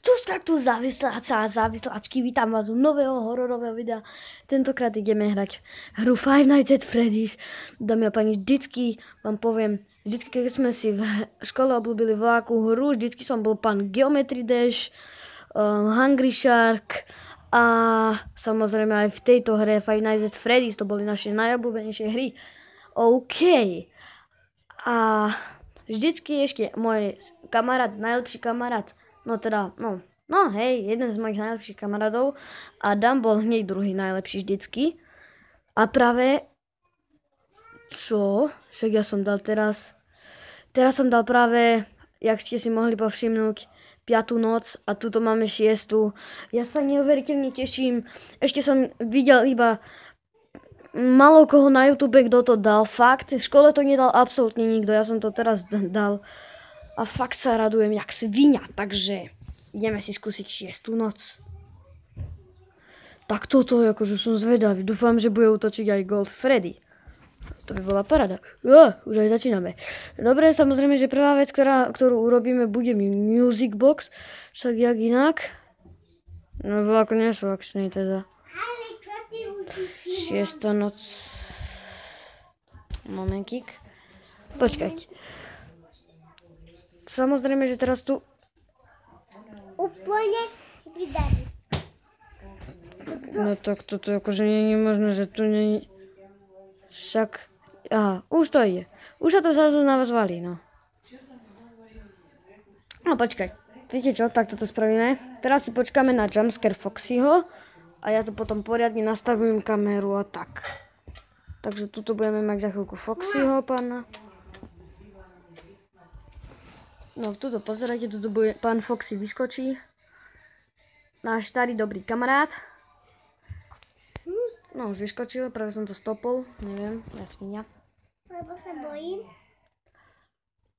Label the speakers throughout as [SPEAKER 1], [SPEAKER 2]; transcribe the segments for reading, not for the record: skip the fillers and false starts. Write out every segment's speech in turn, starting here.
[SPEAKER 1] Čuska tu závisláčky, vítam vás u nového hororového videa. Tentokrát ideme hrať hru Five Nights at Freddy's. Dámy a páni, vždycky vám poviem, vždycky keď sme si v škole obľúbili veľkú hru, vždycky som bol pán Geometry Dash, Hungry Shark a samozrejme aj v tejto hre Five Nights at Freddy's, to boli naše najobľúbenejšie hry. OK. A vždycky ešte môj kamarát, najlepší kamarát, jeden z mojich najlepších kamarátov, Adam bol hneď druhý najlepší vždycky. A práve, však ja som dal teraz som dal práve, jak ste si mohli povšimnúť, 5. noc a tuto máme 6. Ja sa neuveriteľne teším, ešte som videl iba malo koho na YouTube, kto to dal, fakt, v škole to nedal absolútne nikto, ja som to teraz dal. A fakt sa radujem jak sviňa, takže ideme si skúsiť 6. noc. Tak toto, akože som zvedavý, dúfam, že bude útočiť aj Gold Freddy. To by bola paráda. Už aj začíname. Dobre, samozrejme, že prvá vec, ktorú urobíme, bude Music Box, však jak inak. No, ako nie sú akčný teda. 6. noc. Momentík. Počkajte. Samozrejme, že teraz tu...
[SPEAKER 2] Úplne vydarí.
[SPEAKER 1] No tak toto akože nie je možné, že tu nie... Však... Aha, už to ide. Už sa to zrazu na vás valí, no. No počkaj. Viete čo, tak toto spravíme. Teraz si počkáme na jumpscare Foxyho a ja to potom poriadne nastavujem kameru a tak. Takže tuto budeme mať za chvíľku Foxyho, pána. No, tuto pozerajte, tuto bude pán Foxy vyskočí. Náš starý dobrý kamarát. No, už vyskočil, práve som to stopol, neviem, ja svinia.
[SPEAKER 2] Lebo sa bojím.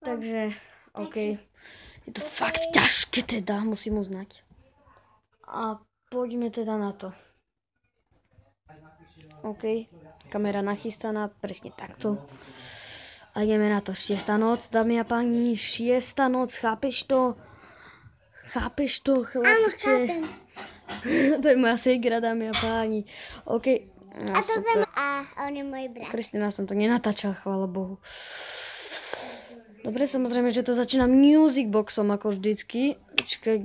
[SPEAKER 1] Takže, OK. Je to fakt ťažké teda, musím uznať. A poďme teda na to. OK, kamera nachystaná, presne takto. A ideme na to. 6. noc, dámy a páni. 6. noc, chápeš to? Chápeš to, chlapče?
[SPEAKER 2] Áno, chápem.
[SPEAKER 1] To je moja segra, dámy a páni. OK. No,
[SPEAKER 2] A to
[SPEAKER 1] super.
[SPEAKER 2] on je môj brat.
[SPEAKER 1] Kristina som to nenatáčal, chvála Bohu. Dobre, samozrejme, že to začína Music Boxom, ako vždycky. Počkaj,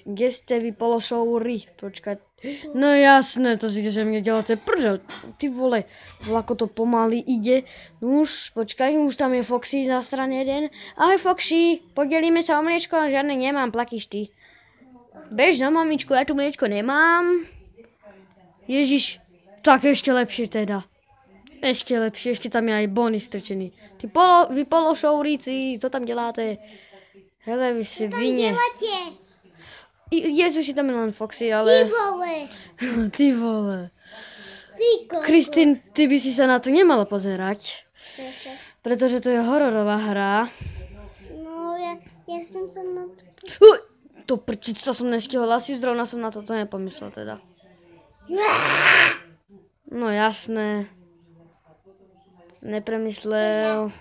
[SPEAKER 1] kde ste vy pološouri? Počkaj. No jasné, to si že mne děláte prdel. Ty vole, ako to pomaly ide. Už, počkaj, už tam je Foxy na strane 1. Ahoj Foxy, podelíme sa o mliečko, ale žiadne nemám, platíš ty. Bež na mamičku, ja tu mliečko nemám. Ježiš, tak ešte lepšie teda. Ešte lepšie, ešte tam je aj bonus strčený. Vy pološouríci, co tam děláte? Hele, vy si vine. Ježiš, tam je len Foxy, ale...
[SPEAKER 2] Ty vole.
[SPEAKER 1] Ty vole.
[SPEAKER 2] Píko.
[SPEAKER 1] Kristín, ty by si sa na to nemala pozerať.
[SPEAKER 2] Prečo?
[SPEAKER 1] Pretože to je hororová hra.
[SPEAKER 2] No, ja som sa na to...
[SPEAKER 1] To prčiť, to som nestihol. Asi zrovna som na toto nepomyslel teda. No jasné. Nepremyslel.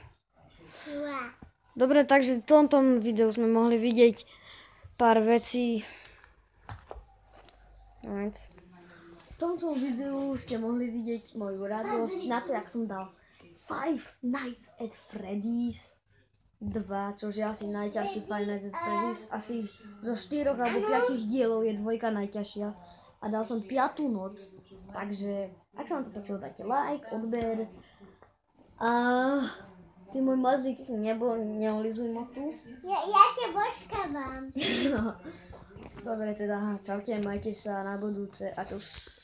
[SPEAKER 1] Dobre, takže v tomto videu sme mohli vidieť pár vecí. V tomto videu ste mohli vidieť moju radosť na to, jak som dal Five Nights at Freddy's 2, čož je asi najťažší Five Nights at Freddy's. Asi zo 4 alebo 5 dielov je 2 najťažšia. A dal som 5. noc. Takže, ak sa vám to páčilo, dajte like, odber. A ty môj mazlík neolizuj ma tu.
[SPEAKER 2] Ja ťa božkávam.
[SPEAKER 1] Dobre, teda čaute, majte sa na budúce a čus.